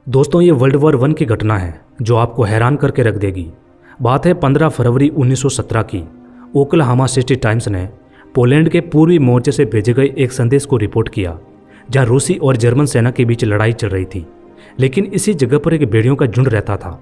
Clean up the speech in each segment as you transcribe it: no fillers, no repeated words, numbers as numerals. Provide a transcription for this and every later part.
दोस्तों ये world war 1 की घटना है जो आपको हैरान करके रख देगी। बात है 15 फरवरी 1917 की। ओक्लाहोमा सिटी टाइम्स ने पोलैंड के पूर्वी मोर्चे से भेजे गए एक संदेश को रिपोर्ट किया जहां रूसी और जर्मन सेना के बीच लड़ाई चल रही थी, लेकिन इसी जगह पर एक भेड़ियों का झुंड रहता था।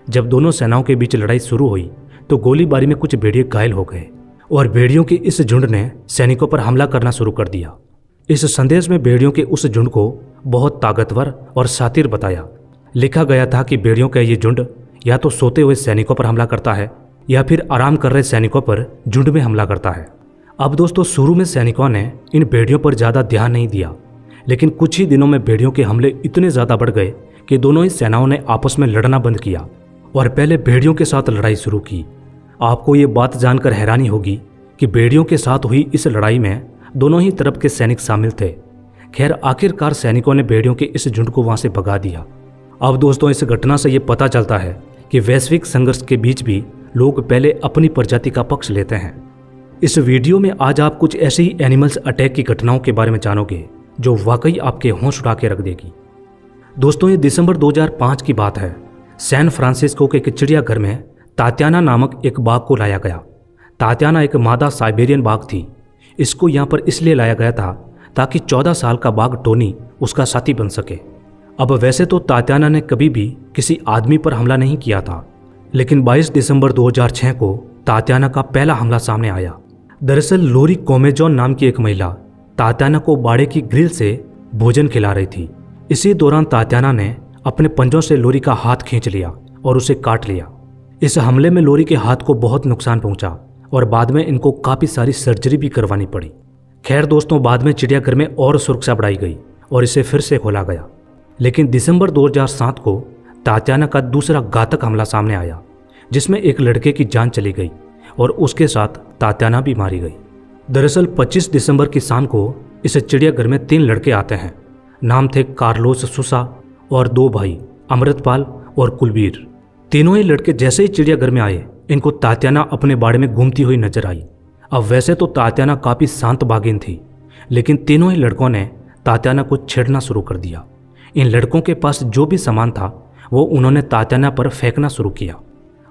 जब दोनों सेनाओं के बीच लड़ाई शुरू हुई तो गोलीबारी में कुछ भेड़िए घायल हो गए और भेड़ियों के इस झुंड ने सैनिकों पर हमला करना शुरू कर दिया। इस संदेश में भेड़ियों के उस झुंड को बहुत ताकतवर और शातिर बताया। लिखा गया था कि भेड़ियों का ये झुंड या तो सोते हुए सैनिकों पर हमला करता है या फिर आराम कर रहे सैनिकों पर झुंड में हमला करता है। अब दोस्तों शुरू में सैनिकों ने इन भेड़ियों पर ज़्यादा ध्यान नहीं दिया, लेकिन कुछ ही दिनों में भेड़ियों के हमले इतने ज़्यादा बढ़ गए कि दोनों ही सेनाओं ने आपस में लड़ना बंद किया और पहले भेड़ियों के साथ लड़ाई शुरू की। आपको ये बात जानकर हैरानी होगी कि भेड़ियों के साथ हुई इस लड़ाई में दोनों ही तरफ के सैनिक शामिल थे। खैर आखिरकार सैनिकों ने भेड़ियों के इस झुंड को वहां से भगा दिया। अब दोस्तों इस घटना से ये पता चलता है कि वैश्विक संघर्ष के बीच भी लोग पहले अपनी प्रजाति का पक्ष लेते हैं। इस वीडियो में आज आप कुछ ऐसे ही एनिमल्स अटैक की घटनाओं के बारे में जानोगे जो वाकई आपके होश उड़ा के रख देगी। दोस्तों ये दिसंबर 2005 की बात है। सैन फ्रांसिस्को के एक चिड़ियाघर में तात्याना नामक एक बाघ को लाया गया। तात्याना एक मादा साइबेरियन बाघ थी। इसको यहाँ पर इसलिए लाया गया था ताकि 14 साल का बाघ टोनी उसका साथी बन सके। अब वैसे तो तात्याना ने कभी भी किसी आदमी पर हमला नहीं किया था, लेकिन 22 दिसंबर 2006 को तात्याना का पहला हमला सामने आया। दरअसल लोरी कोमेजॉन नाम की एक महिला तात्याना को बाड़े की ग्रिल से भोजन खिला रही थी। इसी दौरान तात्याना ने अपने पंजों से लोरी का हाथ खींच लिया और उसे काट लिया। इस हमले में लोरी के हाथ को बहुत नुकसान पहुंचा और बाद में इनको काफ़ी सारी सर्जरी भी करवानी पड़ी। खैर दोस्तों बाद में चिड़ियाघर में और सुरक्षा बढ़ाई गई और इसे फिर से खोला गया, लेकिन दिसंबर 2007 को तात्याना का दूसरा घातक हमला सामने आया जिसमें एक लड़के की जान चली गई और उसके साथ तात्याना भी मारी गई। दरअसल 25 दिसंबर की शाम को इस चिड़ियाघर में 3 लड़के आते हैं। नाम थे कार्लोस सूसा और 2 भाई अमृतपाल और कुलबीर। तीनों ही लड़के जैसे ही चिड़ियाघर में आए इनको तात्याना अपने बाड़े में घूमती हुई नजर आई। अब वैसे तो तात्याना काफ़ी शांत बाघिन थी, लेकिन तीनों ही लड़कों ने तात्याना को छेड़ना शुरू कर दिया। इन लड़कों के पास जो भी सामान था वो उन्होंने तात्याना पर फेंकना शुरू किया।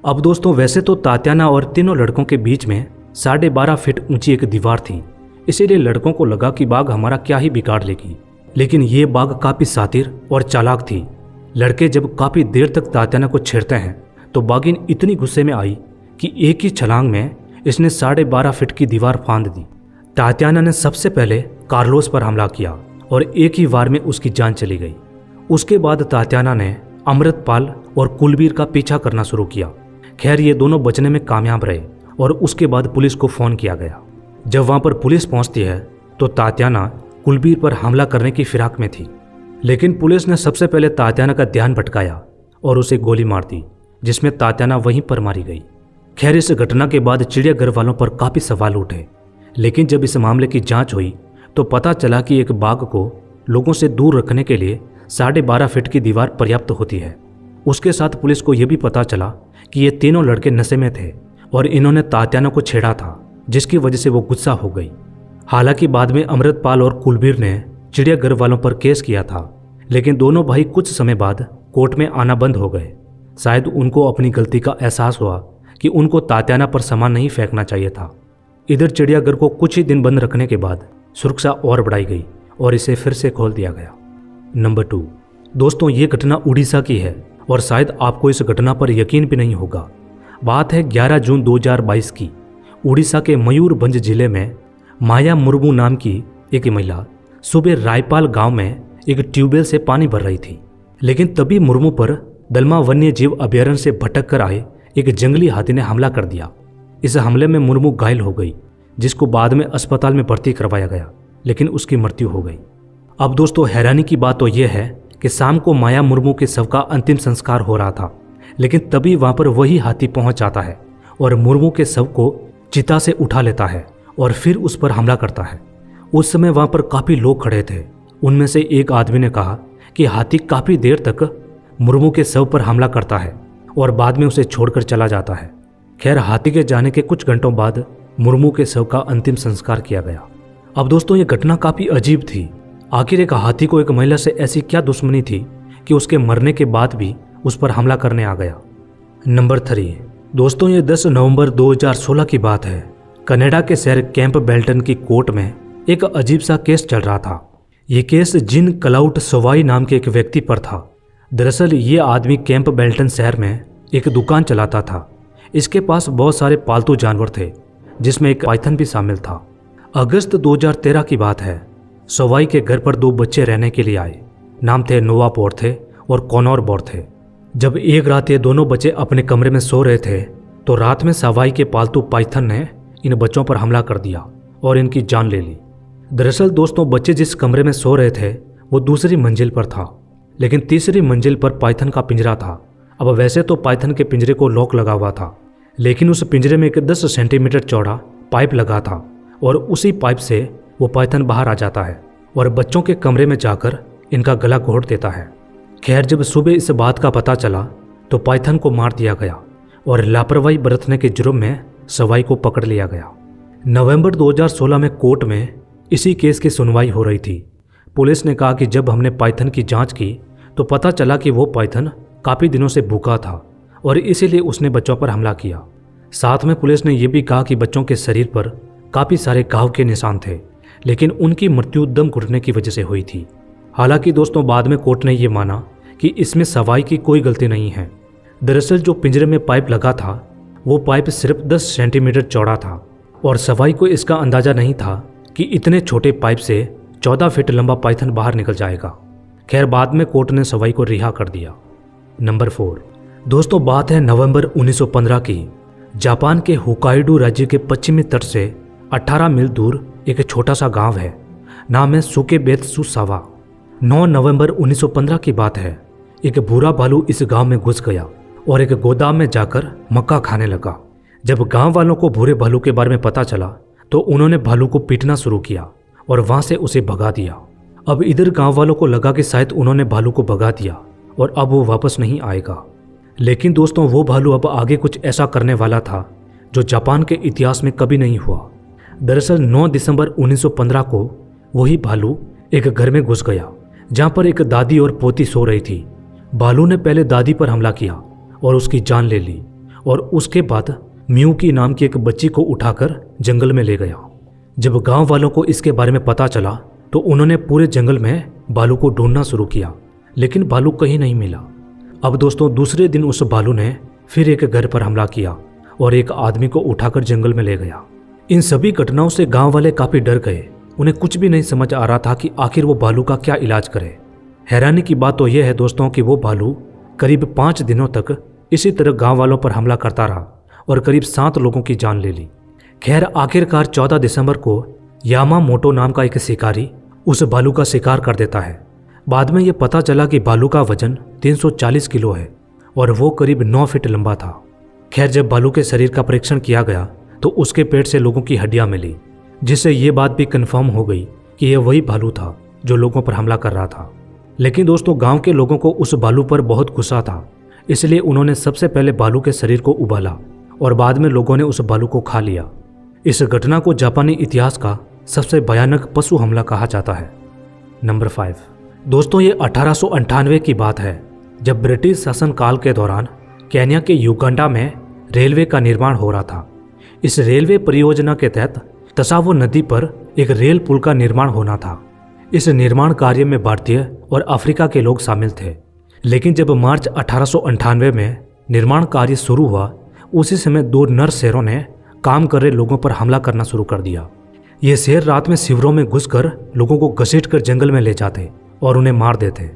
अब दोस्तों वैसे तो तात्याना और तीनों लड़कों के बीच में 12.5 फीट ऊंची एक दीवार थी, इसीलिए लड़कों को लगा कि बाघ हमारा क्या ही बिगाड़ लेगी। लेकिन ये बाघ काफ़ी शातिर और चालाक थी। लड़के जब काफ़ी देर तक तात्याना को छेड़ते हैं तो बाघिन इतनी गुस्से में आई कि एक ही छलांग में इसने 12.5 फीट की दीवार फांद दी। तात्याना ने सबसे पहले कार्लोस पर हमला किया और एक ही वार में उसकी जान चली गई। उसके बाद तात्याना ने अमृतपाल और कुलबीर का पीछा करना शुरू किया। खैर ये दोनों बचने में कामयाब रहे और उसके बाद पुलिस को फ़ोन किया गया। जब वहाँ पर पुलिस पहुँचती है तो तात्याना कुलबीर पर हमला करने की फिराक में थी, लेकिन पुलिस ने सबसे पहले तात्याना का ध्यान भटकाया और उसे गोली मार दी, जिसमें तात्याना वहीं पर मारी गई। खैर इस घटना के बाद चिड़ियाघर वालों पर काफ़ी सवाल उठे, लेकिन जब इस मामले की जांच हुई तो पता चला कि एक बाघ को लोगों से दूर रखने के लिए 12.5 फीट की दीवार पर्याप्त होती है। उसके साथ पुलिस को यह भी पता चला कि ये तीनों लड़के नशे में थे और इन्होंने तात्याना को छेड़ा था, जिसकी वजह से वो गुस्सा हो गई। हालांकि बाद में अमृतपाल और कुलबीर ने चिड़ियाघर वालों पर केस किया था, लेकिन दोनों भाई कुछ समय बाद कोर्ट में आना बंद हो गए। शायद उनको अपनी गलती का एहसास हुआ कि उनको तात्याना पर सामान नहीं फेंकना चाहिए था। इधर चिड़ियाघर को कुछ ही दिन बंद रखने के बाद सुरक्षा और बढ़ाई गई और इसे फिर से खोल दिया गया। नंबर 2 दोस्तों ये घटना उड़ीसा की है और शायद आपको इस घटना पर यकीन भी नहीं होगा। बात है 11 जून 2022 की। उड़ीसा के मयूरभंज जिले में माया मुर्मू नाम की एक महिला सुबह रायपाल गांव में एक ट्यूबवेल से पानी भर रही थी, लेकिन तभी मुर्मू पर दलमा वन्य जीव अभयारण्य से भटक कर आए एक जंगली हाथी ने हमला कर दिया। इस हमले में मुर्मू घायल हो गई, जिसको बाद में अस्पताल में भर्ती करवाया गया, लेकिन उसकी मृत्यु हो गई। अब दोस्तों हैरानी की बात तो यह है कि शाम को माया मुर्मू के शव का अंतिम संस्कार हो रहा था, लेकिन तभी वहां पर वही हाथी पहुंच जाता है और मुर्मू के शव को चिता से उठा लेता है और फिर उस पर हमला करता है। उस समय वहां पर काफ़ी लोग खड़े थे। उनमें से एक आदमी ने कहा कि हाथी काफ़ी देर तक मुर्मू के शव पर हमला करता है और बाद में उसे छोड़कर चला जाता है। खैर हाथी के जाने के कुछ घंटों बाद मुर्मू के शव का अंतिम संस्कार किया गया। अब दोस्तों ये घटना काफ़ी अजीब थी। आखिर एक हाथी को एक महिला से ऐसी क्या दुश्मनी थी कि उसके मरने के बाद भी उस पर हमला करने आ गया। नंबर 3 दोस्तों, ये 10 नवंबर 2016 की बात है। कनाडा के शहर कैंप बेल्टन की कोर्ट में एक अजीब सा केस चल रहा था। ये केस जीन क्लाउड सवाई नाम के एक व्यक्ति पर था। दरअसल ये आदमी कैंप बेल्टन शहर में एक दुकान चलाता था। इसके पास बहुत सारे पालतू जानवर थे, जिसमें एक पाइथन भी शामिल था। अगस्त 2013 की बात है। सवाई के घर पर 2 बच्चे रहने के लिए आए। नाम थे नोवा बोर्थे और कॉनोर बोर्थे। जब एक रात ये दोनों बच्चे अपने कमरे में सो रहे थे तो रात में सवाई के पालतू पाइथन ने इन बच्चों पर हमला कर दिया और इनकी जान ले ली। दरअसल दोस्तों, बच्चे जिस कमरे में सो रहे थे वो दूसरी मंजिल पर था, लेकिन तीसरी मंजिल पर पाइथन का पिंजरा था। अब वैसे तो पाइथन के पिंजरे को लॉक लगा हुआ था, लेकिन उस पिंजरे में एक 10 सेंटीमीटर चौड़ा पाइप लगा था और उसी पाइप से वो पाइथन बाहर आ जाता है और बच्चों के कमरे में जाकर इनका गला घोंट देता है। खैर, जब सुबह इस बात का पता चला तो पाइथन को मार दिया गया और लापरवाही बरतने के जुर्म में सवाई को पकड़ लिया गया। नवंबर 2016 में कोर्ट में इसी केस की सुनवाई हो रही थी। पुलिस ने कहा कि जब हमने पाइथन की जांच की तो पता चला कि वो पाइथन काफ़ी दिनों से भूखा था और इसीलिए उसने बच्चों पर हमला किया। साथ में पुलिस ने यह भी कहा कि बच्चों के शरीर पर काफ़ी सारे घाव के निशान थे, लेकिन उनकी मृत्यु दम घुटने की वजह से हुई थी। हालांकि दोस्तों, बाद में कोर्ट ने यह माना कि इसमें सवाई की कोई गलती नहीं है। दरअसल जो पिंजरे में पाइप लगा था वो पाइप सिर्फ 10 सेंटीमीटर चौड़ा था और सवाई को इसका अंदाज़ा नहीं था कि इतने छोटे पाइप से 14 फीट लंबा पाइथन बाहर निकल जाएगा। खैर, बाद में कोर्ट ने सवाई को रिहा कर दिया। नंबर 4 दोस्तों, बात है नवंबर 1915 की। जापान के होक्काइडो राज्य के पश्चिमी तट से 18 मील दूर एक छोटा सा गांव है। नाम है सुकेबेत्सुसावा। 9 नवंबर 1915 की बात है। एक बुरा भालू इस गांव में घुस गया और एक गोदाम में जाकर मक्का खाने लगा। जब गांव वालों को भूरे भालू के बारे में पता चला तो उन्होंने भालू को पीटना शुरू किया और वहां से उसे भगा दिया। अब इधर गांव वालों को लगा कि शायद उन्होंने भालू को भगा दिया और अब वो वापस नहीं आएगा। लेकिन दोस्तों, वो भालू अब आगे कुछ ऐसा करने वाला था जो जापान के इतिहास में कभी नहीं हुआ। दरअसल 9 दिसंबर 1915 को वही भालू एक घर में घुस गया जहां पर एक दादी और पोती सो रही थी। भालू ने पहले दादी पर हमला किया और उसकी जान ले ली और उसके बाद मियूकी नाम की एक बच्ची को उठाकर जंगल में ले गया। जब गांव वालों को इसके बारे में पता चला तो उन्होंने पूरे जंगल में भालू को ढूंढना शुरू किया, लेकिन भालू कहीं नहीं मिला। अब दोस्तों, दूसरे दिन उस भालू ने फिर एक घर पर हमला किया और एक आदमी को उठाकर जंगल में ले गया। इन सभी घटनाओं से गांव वाले काफी डर गए। उन्हें कुछ भी नहीं समझ आ रहा था कि आखिर वो भालू का क्या इलाज करे। हैरानी की बात तो यह है दोस्तों कि वो भालू करीब 5 दिनों तक इसी तरह गांव वालों पर हमला करता रहा और करीब 7 लोगों की जान ले ली। खैर, आखिरकार 14 दिसंबर को यामामोटो नाम का एक शिकारी उस भालू का शिकार कर देता है। बाद में यह पता चला कि भालू का वजन 340 किलो है और वो करीब 9 फीट लंबा था। खैर, जब भालू के शरीर का परीक्षण किया गया तो उसके पेट से लोगों की हड्डियां मिली, जिससे ये बात भी कंफर्म हो गई कि यह वही भालू था जो लोगों पर हमला कर रहा था। लेकिन दोस्तों, गांव के लोगों को उस भालू पर बहुत गुस्सा था, इसलिए उन्होंने सबसे पहले भालू के शरीर को उबाला और बाद में लोगों ने उस भालू को खा लिया। इस घटना को जापानी इतिहास का सबसे भयानक पशु हमला कहा जाता है। नंबर 5 दोस्तों, ये 1898 की बात है, जब ब्रिटिश शासनकाल के दौरान केन्या के युगांडा में रेलवे का निर्माण हो रहा था। इस रेलवे परियोजना के तहत तसावो नदी पर एक रेल पुल का निर्माण होना था। इस निर्माण कार्य में भारतीय और अफ्रीका के लोग शामिल थे। लेकिन जब मार्च 1898 में निर्माण कार्य शुरू हुआ, उसी समय 2 नर शेरों ने काम कर रहे लोगों पर हमला करना शुरू कर दिया। ये शेर रात में शिविरों में घुसकर लोगों को घसीटकर जंगल में ले जाते और उन्हें मार देते।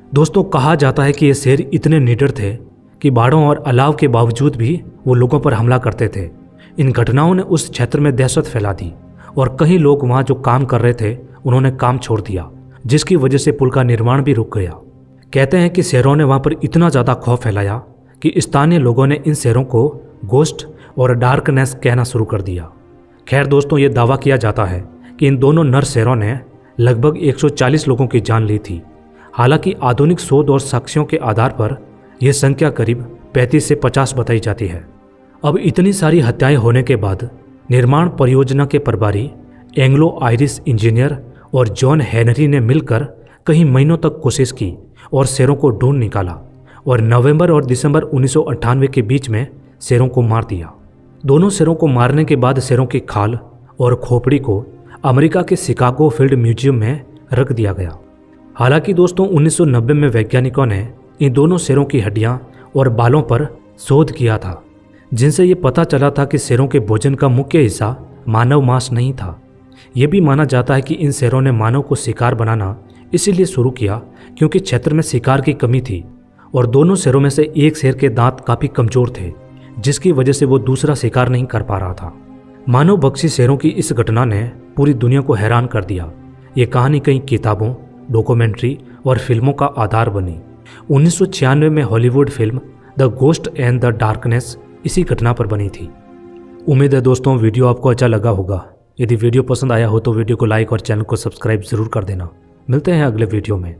दोस्तों, कहा जाता है कि ये शेर इतने निडर थे कि बाड़ों और अलाव के बावजूद भी वो लोगों पर हमला करते थे। इन घटनाओं ने उस क्षेत्र में दहशत फैला दी और कई लोग वहाँ जो काम कर रहे थे उन्होंने काम छोड़ दिया, जिसकी वजह से पुल का निर्माण भी रुक गया। कहते हैं कि शेरों ने वहाँ पर इतना ज़्यादा खौफ फैलाया कि स्थानीय लोगों ने इन शेरों को गोस्ट और डार्कनेस कहना शुरू कर दिया। खैर दोस्तों, ये दावा किया जाता है कि इन दोनों नर शेरों ने लगभग 140 लोगों की जान ली थी। हालांकि आधुनिक शोध और साक्ष्यों के आधार पर यह संख्या करीब 35 से 50 बताई जाती है। अब इतनी सारी हत्याएं होने के बाद निर्माण परियोजना के प्रभारी एंग्लो आयरिश इंजीनियर और जॉन हेनरी ने मिलकर कई महीनों तक कोशिश की और शेरों को ढूंढ निकाला और नवंबर और दिसंबर 1998 के बीच में शेरों को मार दिया। दोनों शेरों को मारने के बाद शेरों की खाल और खोपड़ी को अमेरिका के शिकागो फील्ड म्यूजियम में रख दिया गया। हालांकि दोस्तों 1990 में वैज्ञानिकों ने इन दोनों शेरों की हड्डियां और बालों पर शोध किया था, जिनसे ये पता चला था कि शेरों के भोजन का मुख्य हिस्सा मानव मांस नहीं था। ये भी माना जाता है कि इन शेरों ने मानव को शिकार बनाना इसीलिए शुरू किया क्योंकि क्षेत्र में शिकार की कमी थी और दोनों शेरों में से एक शेर के दांत काफ़ी कमज़ोर थे, जिसकी वजह से वो दूसरा शिकार नहीं कर पा रहा था। मानव भक्षी शेरों की इस घटना ने पूरी दुनिया को हैरान कर दिया। ये कहानी कई किताबों, डॉक्यूमेंट्री और फिल्मों का आधार बनी। 1996 में Hollywood film the ghost and the darkness इसी घटना पर बनी थी। उम्मीद है दोस्तों वीडियो आपको अच्छा लगा होगा। यदि वीडियो पसंद आया हो तो वीडियो को लाइक और चैनल को सब्सक्राइब जरूर कर देना। मिलते हैं अगले वीडियो में।